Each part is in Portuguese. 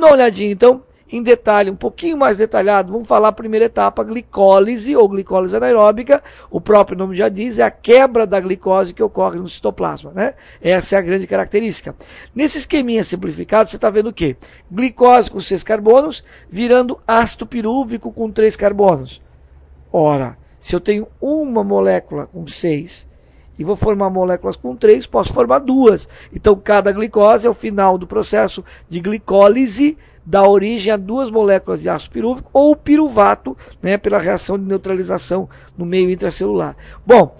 dar uma olhadinha, então, em detalhe, um pouquinho mais detalhado, vamos falar a primeira etapa, glicólise ou glicólise anaeróbica. O próprio nome já diz, é a quebra da glicose que ocorre no citoplasma, né? Essa é a grande característica. Nesse esqueminha simplificado, você está vendo o quê? Glicose com 6 carbonos, virando ácido pirúvico com 3 carbonos. Ora, se eu tenho uma molécula com 6 e vou formar moléculas com 3, posso formar 2. Então, cada glicose é o final do processo de glicólise, dá origem a 2 moléculas de ácido pirúvico ou piruvato, né, pela reação de neutralização no meio intracelular. Bom,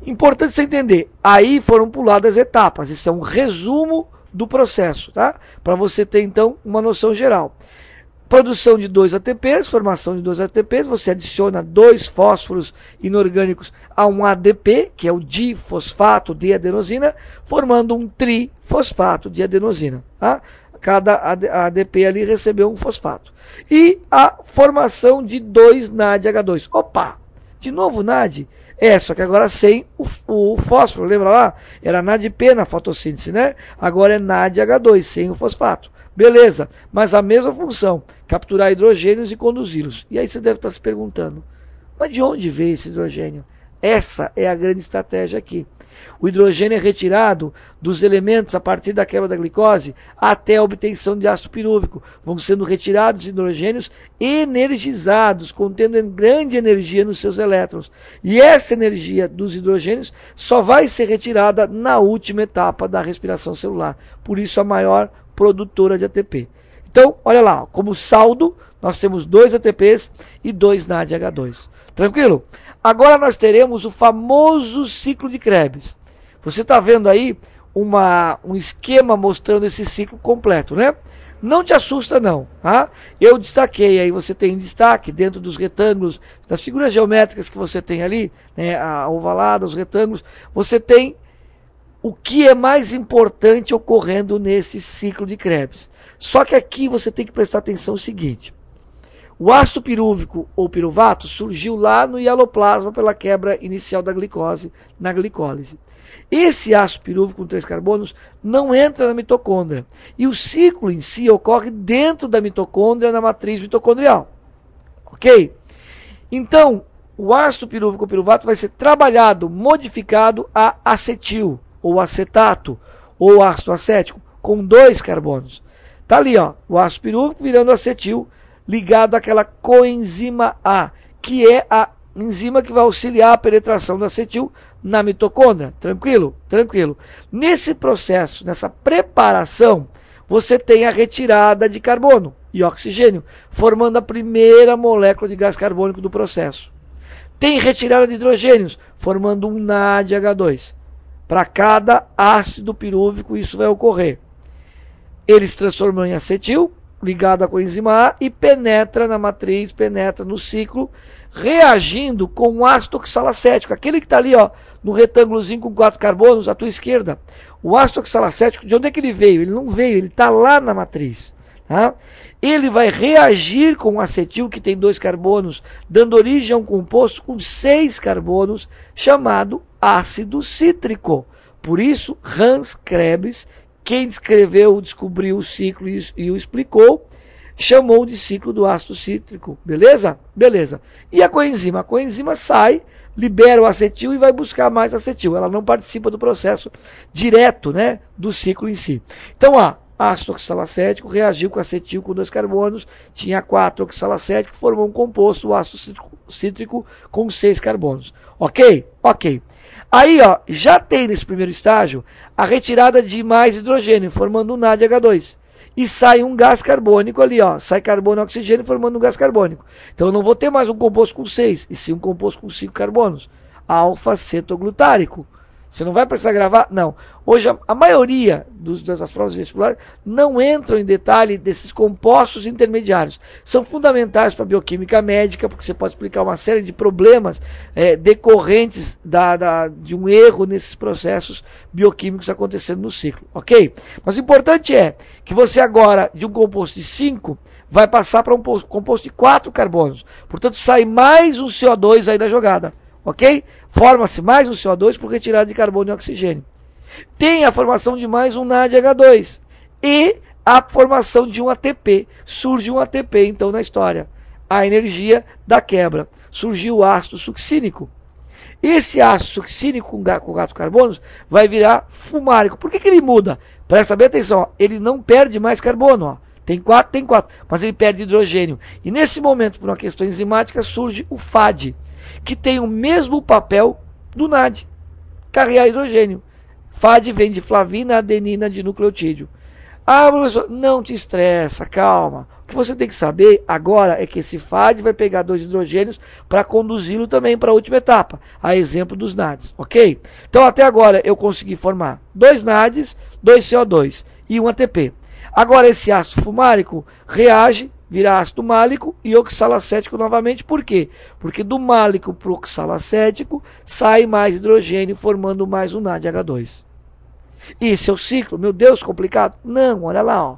importante você entender, aí foram puladas etapas, isso é um resumo do processo, tá? Para você ter então uma noção geral. Produção de 2 ATPs, formação de 2 ATPs, você adiciona 2 fósforos inorgânicos a um ADP, que é o difosfato de adenosina, formando um trifosfato de adenosina, tá? Cada ADP ali recebeu um fosfato. E a formação de 2 NADH2. Opa! De novo NAD? Só que agora sem o fósforo. Lembra lá? Era NADP na fotossíntese, né? Agora é NADH2, sem o fosfato. Beleza, mas a mesma função, capturar hidrogênios e conduzi-los. E aí você deve estar se perguntando, mas de onde veio esse hidrogênio? Essa é a grande estratégia aqui. O hidrogênio é retirado dos elementos a partir da quebra da glicose até a obtenção de ácido pirúvico. Vão sendo retirados hidrogênios energizados, contendo grande energia nos seus elétrons. E essa energia dos hidrogênios só vai ser retirada na última etapa da respiração celular. Por isso a maior produtora de ATP. Então, olha lá, como saldo, nós temos 2 ATPs e 2 NADH2. Tranquilo? Agora nós teremos o famoso ciclo de Krebs. Você está vendo aí um esquema mostrando esse ciclo completo, né? Não te assusta não, tá? Eu destaquei aí, você tem destaque dentro dos retângulos, das figuras geométricas que você tem ali, né, a ovalada, os retângulos, você tem o que é mais importante ocorrendo nesse ciclo de Krebs. Só que aqui você tem que prestar atenção no seguinte. O ácido pirúvico ou piruvato surgiu lá no hialoplasma pela quebra inicial da glicose na glicólise. Esse ácido pirúvico com 3 carbonos não entra na mitocôndria. E o ciclo em si ocorre dentro da mitocôndria, na matriz mitocondrial. Ok? Então, o ácido pirúvico ou piruvato vai ser trabalhado, modificado a acetil, ou acetato, ou ácido acético, com 2 carbonos. Está ali, ó, o ácido pirúvico virando acetil, ligado àquela coenzima A, que é a enzima que vai auxiliar a penetração do acetil na mitocôndria. Tranquilo? Tranquilo. Nesse processo, nessa preparação, você tem a retirada de carbono e oxigênio, formando a primeira molécula de gás carbônico do processo. Tem retirada de hidrogênios, formando um NADH2. Para cada ácido pirúvico isso vai ocorrer. Ele se transforma em acetil, ligado à coenzima A, e penetra na matriz, penetra no ciclo, reagindo com o ácido oxalacético, aquele que está ali, ó, no retângulozinho com 4 carbonos, à tua esquerda. O ácido oxalacético, de onde é que ele veio? Ele não veio, ele está lá na matriz. Tá? Ele vai reagir com o acetil, que tem 2 carbonos, dando origem a um composto com 6 carbonos, chamado ácido cítrico. Por isso, Hans Krebs, quem descobriu o ciclo e o explicou, chamou de ciclo do ácido cítrico. Beleza? Beleza. E a coenzima? A coenzima sai, libera o acetil e vai buscar mais acetil. Ela não participa do processo direto, né, do ciclo em si. Então, ácido oxalacético reagiu com acetil com 2 carbonos, tinha 4 oxalacético, formou um composto, o ácido cítrico, com 6 carbonos. Ok? Ok. Aí, ó, já tem nesse primeiro estágio a retirada de mais hidrogênio, formando um NADH2. E sai um gás carbônico ali, ó. Sai carbono e oxigênio formando um gás carbônico. Então eu não vou ter mais um composto com 6, e sim um composto com 5 carbonos. Alfa-cetoglutárico. Você não vai precisar gravar? Não. Hoje a maioria das provas vestibulares não entram em detalhe desses compostos intermediários. São fundamentais para a bioquímica médica, porque você pode explicar uma série de problemas decorrentes de um erro nesses processos bioquímicos acontecendo no ciclo. Ok? Mas o importante é que você agora, de um composto de 5, vai passar para um composto de 4 carbonos. Portanto, sai mais um CO2 aí da jogada. Ok? Forma-se mais um CO2 por retirada de carbono e oxigênio. Tem a formação de mais um NADH2 e a formação de um ATP. Surge um ATP, então, na história. A energia da quebra. Surgiu o ácido succínico. Esse ácido succínico com 4 carbonos vai virar fumárico. Por que ele muda? Presta bem atenção, ó. Ele não perde mais carbono. Ó. Tem 4, mas ele perde hidrogênio. E nesse momento, por uma questão enzimática, surge o FAD, que tem o mesmo papel do NAD, carregar hidrogênio. FAD vem de flavina, adenina, de nucleotídeo. Ah, professor, não te estressa, calma. O que você tem que saber agora é que esse FAD vai pegar 2 hidrogênios para conduzi-lo também para a última etapa, a exemplo dos NADs, ok? Então até agora eu consegui formar 2 NADs, 2 CO2 e um ATP. Agora esse ácido fumárico reage, vira ácido málico e oxalacético novamente. Por quê? Porque do málico para o oxalacético sai mais hidrogênio formando mais um NADH2. Esse é o ciclo. Meu Deus, complicado? Não, olha lá, ó.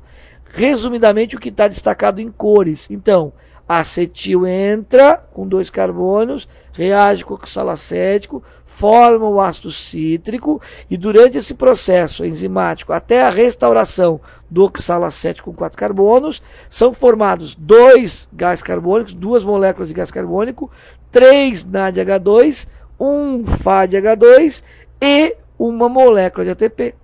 Resumidamente o que está destacado em cores. Então, acetil entra com 2 carbonos, reage com o oxalacético, forma o ácido cítrico e durante esse processo enzimático até a restauração do oxalacético com 4 carbonos, são formados 2 gás carbônicos, 2 moléculas de gás carbônico, 3 NADH2, 1 FADH2 e uma molécula de ATP.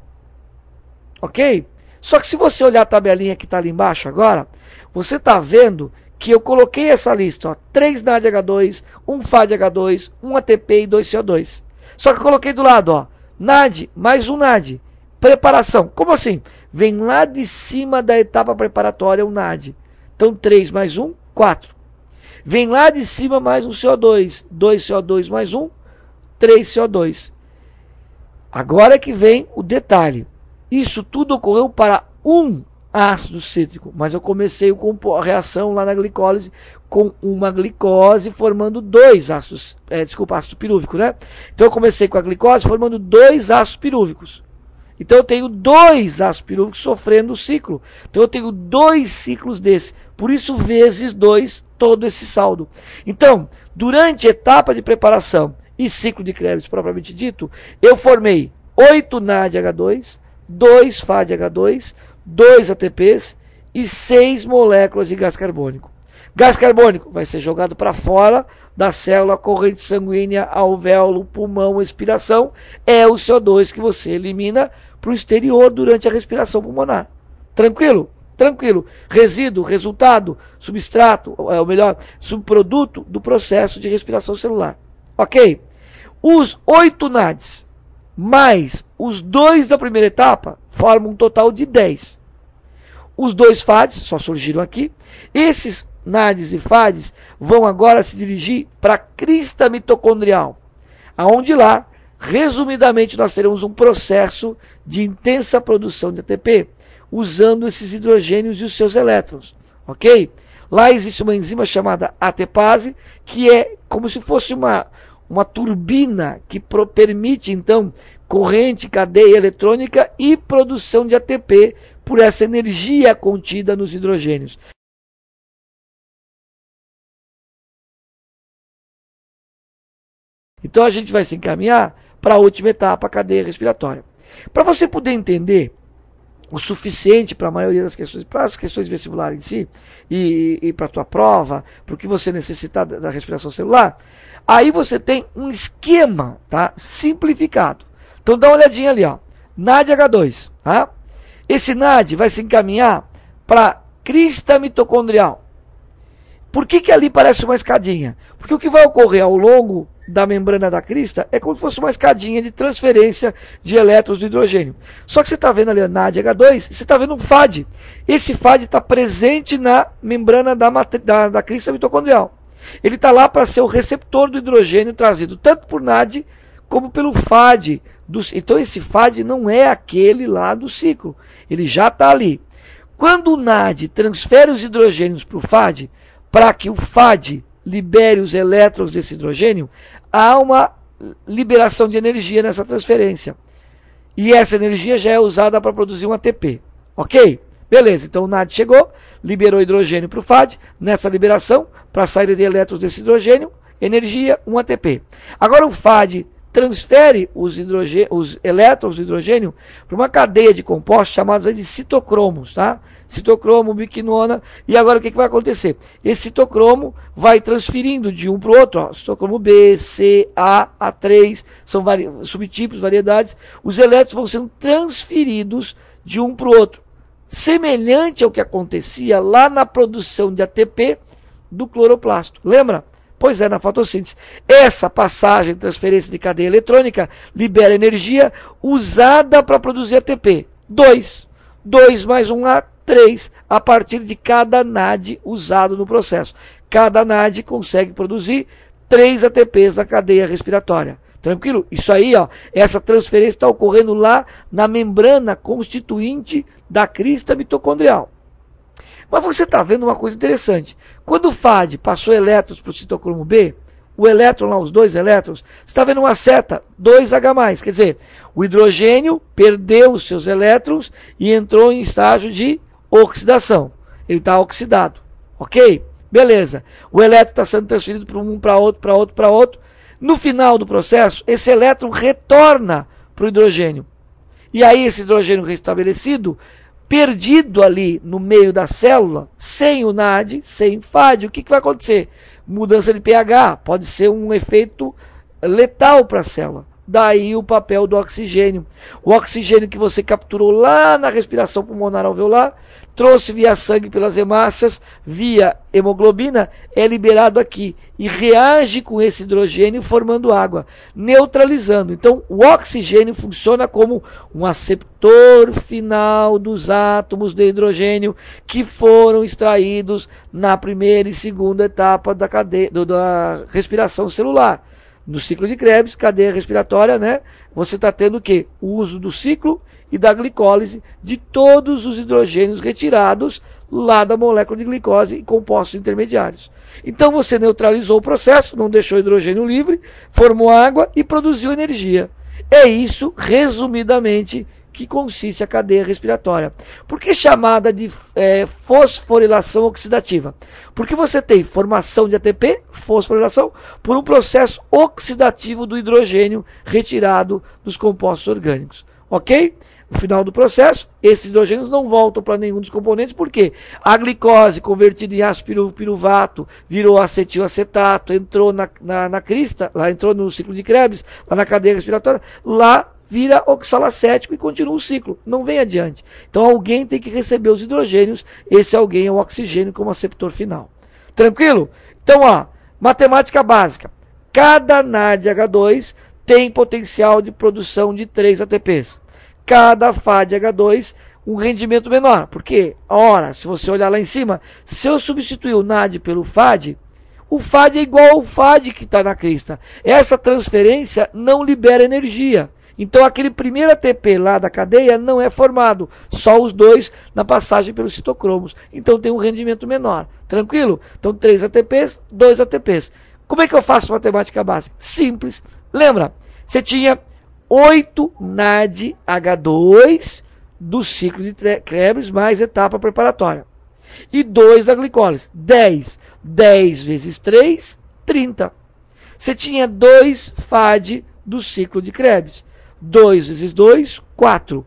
Ok? Só que se você olhar a tabelinha que está ali embaixo agora, você está vendo que eu coloquei essa lista, ó, 3 NADH2, 1 FADH2, 1 ATP e 2 CO2. Só que eu coloquei do lado, ó, NAD mais um NAD. Preparação. Como assim? Vem lá de cima da etapa preparatória o NAD. Então 3 mais 1, 4. Vem lá de cima mais um CO2. 2 CO2 mais 1, 3 CO2. Agora é que vem o detalhe. Isso tudo ocorreu para um ácido cítrico, mas eu comecei a reação lá na glicólise com uma glicose formando 2 ácidos, ácido pirúvico, né? Então eu comecei com a glicose formando 2 ácidos pirúvicos. Então eu tenho 2 ácidos pirúvicos sofrendo o ciclo. Então eu tenho 2 ciclos desse. Por isso vezes 2 todo esse saldo. Então, durante a etapa de preparação e ciclo de Krebs propriamente dito, eu formei 8 NADH2, 2 FADH2, 2 ATPs e 6 moléculas de gás carbônico. Gás carbônico vai ser jogado para fora da célula, corrente sanguínea, alvéolo, pulmão, expiração. É o CO2 que você elimina para o exterior durante a respiração pulmonar. Tranquilo? Tranquilo. Resíduo, resultado, substrato, ou melhor, subproduto do processo de respiração celular. Ok? Os 8 NADs mais os 2 da primeira etapa formam um total de 10. Os 2 FADs só surgiram aqui. Esses NADs e FADs vão agora se dirigir para a crista mitocondrial, aonde lá, resumidamente, nós teremos um processo de intensa produção de ATP, usando esses hidrogênios e os seus elétrons, ok? Lá existe uma enzima chamada ATPase, que é como se fosse uma turbina que permite, então, corrente, cadeia eletrônica e produção de ATP por essa energia contida nos hidrogênios. Então a gente vai se encaminhar para a última etapa, a cadeia respiratória. Para você poder entender o suficiente para a maioria das questões, para as questões vestibulares em si, e para a tua prova, para o que você necessitar da respiração celular, aí você tem um esquema, tá, simplificado. Então dá uma olhadinha ali, ó, NADH2. Tá? Esse NAD vai se encaminhar para a crista mitocondrial. Por que ali parece uma escadinha? Porque o que vai ocorrer ao longo da membrana da crista é como se fosse uma escadinha de transferência de elétrons do hidrogênio. Só que você está vendo ali a NADH2, você está vendo um FAD. Esse FAD está presente na membrana da crista mitocondrial. Ele está lá para ser o receptor do hidrogênio trazido tanto por NAD como pelo FAD. Então esse FAD não é aquele lá do ciclo. Ele já está ali. Quando o NAD transfere os hidrogênios para o FAD, para que o FAD libere os elétrons desse hidrogênio, há uma liberação de energia nessa transferência. E essa energia já é usada para produzir um ATP. Ok? Beleza, então o NAD chegou, liberou hidrogênio para o FAD, nessa liberação, para a saída de elétrons desse hidrogênio, energia, um ATP. Agora o FAD transfere os elétrons do hidrogênio para uma cadeia de compostos chamados de citocromos, tá? Citocromo, biquinona, e agora o que vai acontecer? Esse citocromo vai transferindo de um para o outro, ó, citocromo B, C, A, A3, são subtipos, variedades, os elétrons vão sendo transferidos de um para o outro, semelhante ao que acontecia lá na produção de ATP do cloroplasto, lembra? Pois é, na fotossíntese. Essa passagem, transferência de cadeia eletrônica, libera energia usada para produzir ATP. 2 mais 1 A, 3, a partir de cada NAD usado no processo. Cada NAD consegue produzir 3 ATPs na cadeia respiratória. Tranquilo? Isso aí, ó, essa transferência está ocorrendo lá na membrana constituinte da crista mitocondrial. Mas você está vendo uma coisa interessante. Quando o FAD passou elétrons para o citocromo B, o elétron lá, os 2 elétrons, você está vendo uma seta 2H+. Quer dizer, o hidrogênio perdeu os seus elétrons e entrou em estágio de oxidação. Ele está oxidado. Ok? Beleza. O elétron está sendo transferido para um, para outro, para outro, para outro. No final do processo, esse elétron retorna para o hidrogênio. E aí esse hidrogênio restabelecido, perdido ali no meio da célula, sem o NAD, sem FAD, o que vai acontecer? Mudança de pH, pode ser um efeito letal para a célula. Daí o papel do oxigênio. O oxigênio que você capturou lá na respiração pulmonar alveolar, trouxe via sangue pelas hemácias, via hemoglobina, é liberado aqui e reage com esse hidrogênio formando água, neutralizando. Então o oxigênio funciona como um aceptor final dos átomos de hidrogênio que foram extraídos na primeira e segunda etapa da cadeia, da respiração celular. No ciclo de Krebs, cadeia respiratória, né? Você está tendo o quê? O uso do ciclo e da glicólise de todos os hidrogênios retirados lá da molécula de glicose e compostos intermediários. Então você neutralizou o processo, não deixou hidrogênio livre, formou água e produziu energia. É isso, resumidamente, que consiste a cadeia respiratória. Por que chamada de fosforilação oxidativa? Porque você tem formação de ATP, fosforilação, por um processo oxidativo do hidrogênio retirado dos compostos orgânicos. Ok? No final do processo, esses hidrogênios não voltam para nenhum dos componentes, porque a glicose convertida em ácido piruvato virou acetilacetato, entrou na crista, lá entrou no ciclo de Krebs, lá na cadeia respiratória, lá vira oxalacético e continua o ciclo, não vem adiante. Então alguém tem que receber os hidrogênios, esse alguém é o oxigênio como aceptor final. Tranquilo? Então, ó, matemática básica. Cada NADH2 tem potencial de produção de 3 ATPs. Cada FADH2 um rendimento menor. Porque, ora, se você olhar lá em cima, se eu substituir o NAD pelo FAD, o FAD é igual ao FAD que está na crista. Essa transferência não libera energia. Então aquele primeiro ATP lá da cadeia não é formado, só os 2 na passagem pelos citocromos. Então tem um rendimento menor. Tranquilo? Então 3 ATPs, 2 ATPs. Como é que eu faço matemática básica? Simples. Lembra? Você tinha 8 NADH2 do ciclo de Krebs mais etapa preparatória. E 2 da glicólise. 10. 10 vezes 3, 30. Você tinha 2 FAD do ciclo de Krebs. 2 vezes 2, 4.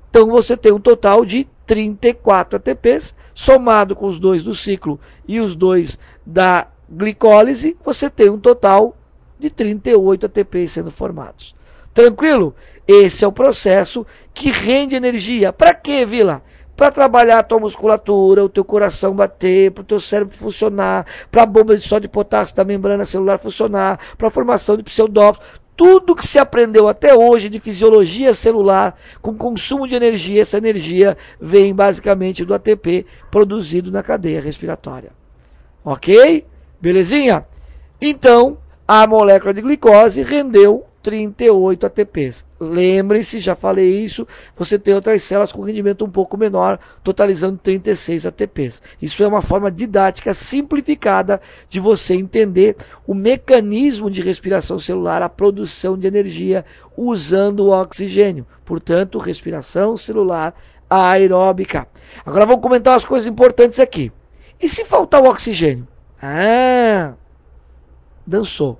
Então você tem um total de 34 ATPs, somado com os 2 do ciclo e os 2 da glicólise, você tem um total de 38 ATPs sendo formados. Tranquilo? Esse é o processo que rende energia. Para quê, Vila? Para trabalhar a tua musculatura, o teu coração bater, para o teu cérebro funcionar, para a bomba de sódio e potássio da membrana celular funcionar, para a formação de pseudófilos. Tudo que se aprendeu até hoje de fisiologia celular, com consumo de energia, essa energia vem basicamente do ATP produzido na cadeia respiratória. Ok? Belezinha? Então, a molécula de glicose rendeu 38 ATPs. Lembrem-se, já falei isso, você tem outras células com rendimento um pouco menor, totalizando 36 ATPs. Isso é uma forma didática simplificada de você entender o mecanismo de respiração celular, a produção de energia usando o oxigênio. Portanto, respiração celular aeróbica. Agora vamos comentar umas coisas importantes aqui. E se faltar o oxigênio? Dançou.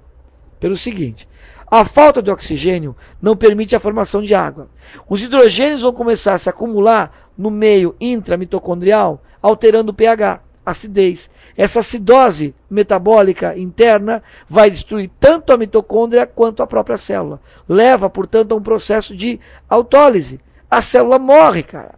Pelo seguinte, A falta de oxigênio não permite a formação de água. Os hidrogênios vão começar a se acumular no meio intramitocondrial, alterando o pH, acidez. Essa acidose metabólica interna vai destruir tanto a mitocôndria quanto a própria célula. Leva, portanto, a um processo de autólise. A célula morre, cara.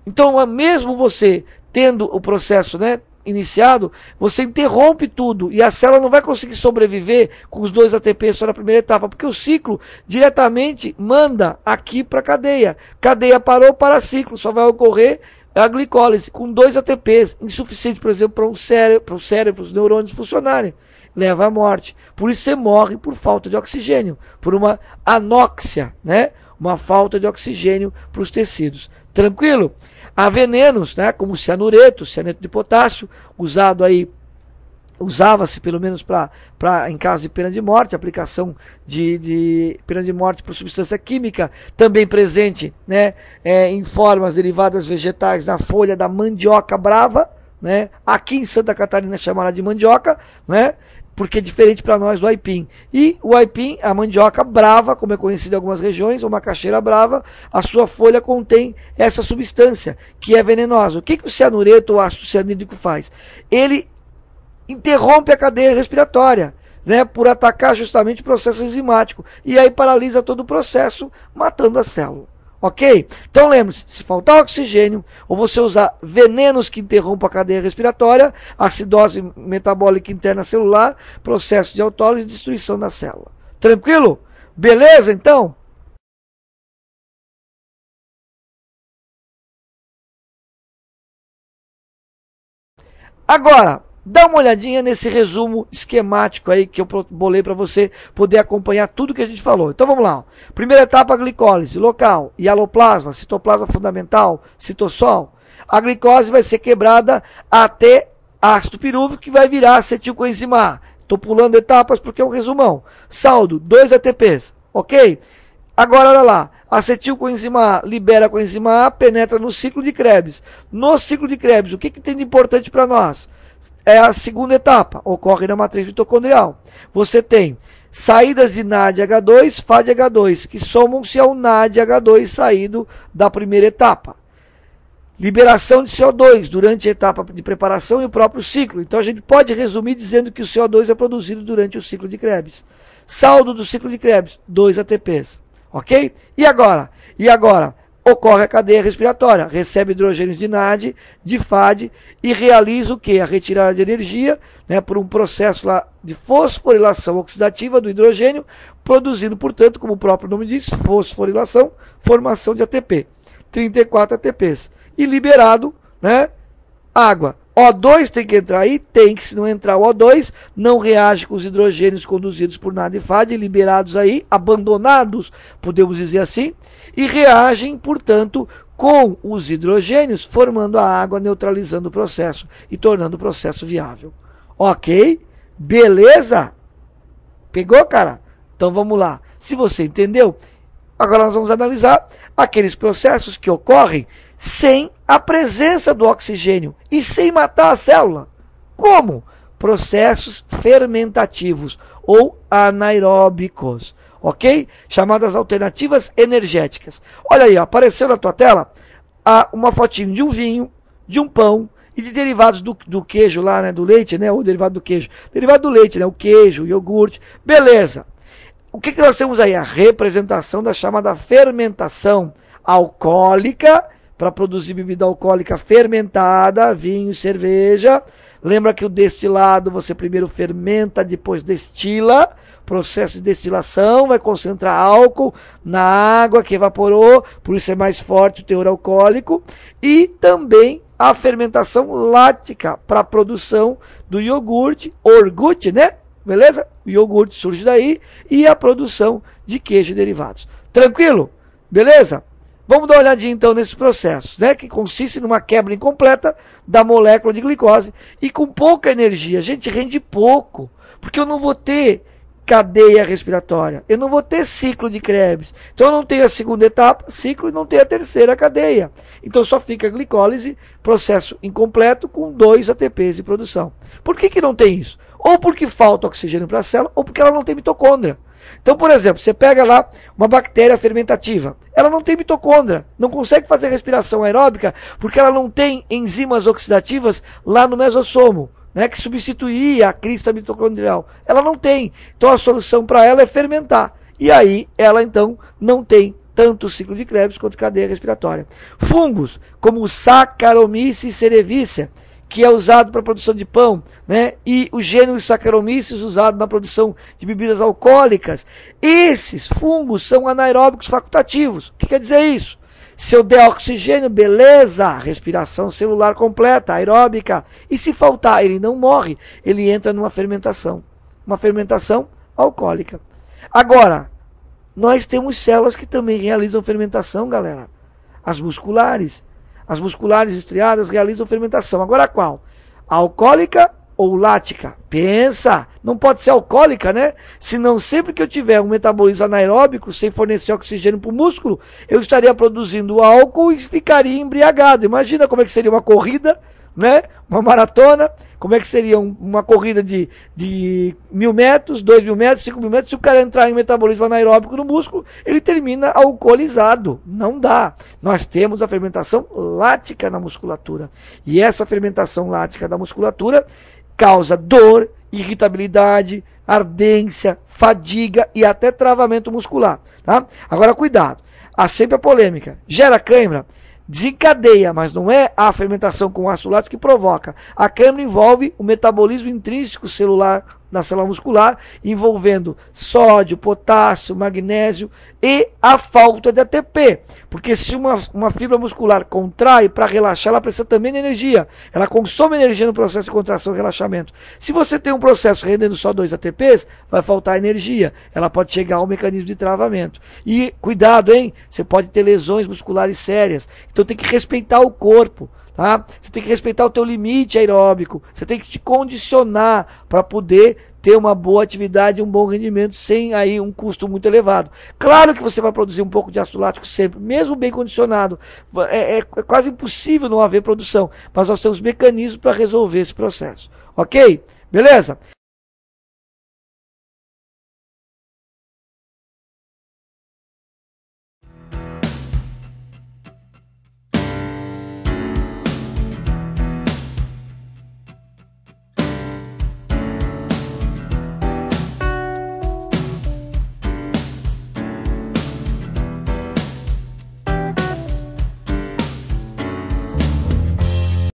Então, mesmo você tendo o processo, né, iniciado, você interrompe tudo e a célula não vai conseguir sobreviver com os 2 ATPs só na primeira etapa, porque o ciclo diretamente manda aqui para a cadeia. Cadeia parou, para ciclo, só vai ocorrer a glicólise com 2 ATPs, insuficiente, por exemplo, para o cérebro, os neurônios funcionarem. Leva à morte. Por isso você morre por falta de oxigênio, por uma anóxia, né? Uma falta de oxigênio para os tecidos. Tranquilo? Há venenos, né, como o cianureto de potássio, usava-se pelo menos em caso de pena de morte, aplicação de pena de morte por substância química, também presente, né, em formas derivadas vegetais na folha da mandioca brava, né, aqui em Santa Catarina chamada de mandioca, né, porque é diferente para nós do aipim. E o aipim, a mandioca brava, como é conhecida em algumas regiões, ou macaxeira brava, a sua folha contém essa substância, que é venenosa. O que o cianureto ou ácido cianídrico faz? Ele interrompe a cadeia respiratória, né, por atacar justamente o processo enzimático, e aí paralisa todo o processo, matando a célula. Ok? Então lembre-se, se faltar oxigênio, ou você usar venenos que interrompam a cadeia respiratória, acidose metabólica interna celular, processo de autólise e destruição da célula. Tranquilo? Beleza, então? Agora, dá uma olhadinha nesse resumo esquemático aí que eu bolei para você poder acompanhar tudo que a gente falou. Então vamos lá. Primeira etapa, a glicólise local, hialoplasma, citoplasma fundamental, citossol. A glicose vai ser quebrada até ácido pirúvico que vai virar acetilcoenzima A. Estou pulando etapas porque é um resumão. Saldo, 2 ATPs, ok? Agora olha lá. Acetilcoenzima A libera a coenzima A, penetra no ciclo de Krebs. No ciclo de Krebs, o que tem de importante para nós? É a segunda etapa, ocorre na matriz mitocondrial. Você tem saídas de NADH2, FADH2, que somam-se ao NADH2 saído da primeira etapa. Liberação de CO2 durante a etapa de preparação e o próprio ciclo. Então a gente pode resumir dizendo que o CO2 é produzido durante o ciclo de Krebs. Saldo do ciclo de Krebs, 2 ATPs. Ok? E agora? Ocorre a cadeia respiratória, recebe hidrogênios de NAD, de FAD e realiza o quê? A retirada de energia, né, por um processo lá de fosforilação oxidativa do hidrogênio, produzindo, portanto, como o próprio nome diz, fosforilação, formação de ATP, 34 ATPs. E liberado, né, água. O2 tem que entrar aí? Tem que, se não entrar o O2, não reage com os hidrogênios conduzidos por NAD e FAD, liberados aí, abandonados, podemos dizer assim, e reagem, portanto, com os hidrogênios, formando a água, neutralizando o processo e tornando o processo viável. Ok? Beleza? Pegou, cara? Então vamos lá. Se você entendeu, agora nós vamos analisar aqueles processos que ocorrem sem a presença do oxigênio e sem matar a célula. Como? Processos fermentativos ou anaeróbicos. Ok? Chamadas alternativas energéticas. Olha aí, ó, apareceu na tua tela uma fotinho de um vinho, de um pão e de derivados do queijo lá, né, do leite, né, ou derivado do queijo. Derivado do leite, né, o queijo, o iogurte. Beleza. O que nós temos aí? A representação da chamada fermentação alcoólica, para produzir bebida alcoólica fermentada, vinho, cerveja. Lembra que o destilado você primeiro fermenta, depois destila. Processo de destilação, vai concentrar álcool na água que evaporou, por isso é mais forte o teor alcoólico. E também a fermentação láctica para a produção do iogurte, orgute, né? Beleza? O iogurte surge daí e a produção de queijo e derivados. Tranquilo? Beleza? Vamos dar uma olhadinha então nesses processos, né? Que consiste numa quebra incompleta da molécula de glicose e com pouca energia. A gente rende pouco, porque eu não vou ter cadeia respiratória, eu não vou ter ciclo de Krebs, então eu não tenho a segunda etapa, ciclo, e não tenho a terceira cadeia, então só fica a glicólise, processo incompleto com 2 ATPs de produção. Por que não tem isso? Ou porque falta oxigênio para a célula, ou porque ela não tem mitocôndria. Então, por exemplo, você pega lá uma bactéria fermentativa, ela não tem mitocôndria, não consegue fazer respiração aeróbica porque ela não tem enzimas oxidativas lá no mesossomo, né, que substituiria a crista mitocondrial. Ela não tem. Então a solução para ela é fermentar. E aí ela então não tem tanto o ciclo de Krebs quanto cadeia respiratória. Fungos, como o Saccharomyces cerevisiae, que é usado para a produção de pão, né? E o gênero Saccharomyces usado na produção de bebidas alcoólicas. Esses fungos são anaeróbicos facultativos. O que quer dizer isso? Se eu der oxigênio, beleza, respiração celular completa, aeróbica. E se faltar, ele não morre, ele entra numa fermentação. Uma fermentação alcoólica. Agora, nós temos células que também realizam fermentação, galera. As musculares. As musculares estriadas realizam fermentação. Agora qual? Alcoólica ou lática? Pensa! Não pode ser alcoólica, né? Senão sempre que eu tiver um metabolismo anaeróbico, sem fornecer oxigênio para o músculo, eu estaria produzindo álcool e ficaria embriagado. Imagina como é que seria uma corrida, né? Uma maratona. Como é que seria uma corrida de 1.000 metros, 2.000 metros, 5.000 metros? Se o cara entrar em metabolismo anaeróbico no músculo, ele termina alcoolizado. Não dá. Nós temos a fermentação lática na musculatura. E essa fermentação lática da musculatura causa dor, irritabilidade, ardência, fadiga e até travamento muscular. Tá? Agora, cuidado. Há sempre a polêmica. Gera cãibra? Desencadeia, mas não é a fermentação com ácido lático que provoca. A cãibra envolve o metabolismo intrínseco celular da célula muscular, envolvendo sódio, potássio, magnésio e a falta de ATP. Porque se uma fibra muscular contrai para relaxar, ela precisa também de energia. Ela consome energia no processo de contração e relaxamento. Se você tem um processo rendendo só 2 ATPs, vai faltar energia. Ela pode chegar ao mecanismo de travamento. E cuidado, hein? Você pode ter lesões musculares sérias. Então tem que respeitar o corpo. Tá? Você tem que respeitar o teu limite aeróbico, você tem que te condicionar para poder ter uma boa atividade, um bom rendimento, sem aí um custo muito elevado. Claro que você vai produzir um pouco de ácido lático sempre, mesmo bem condicionado. É quase impossível não haver produção, mas nós temos mecanismos para resolver esse processo. Ok? Beleza?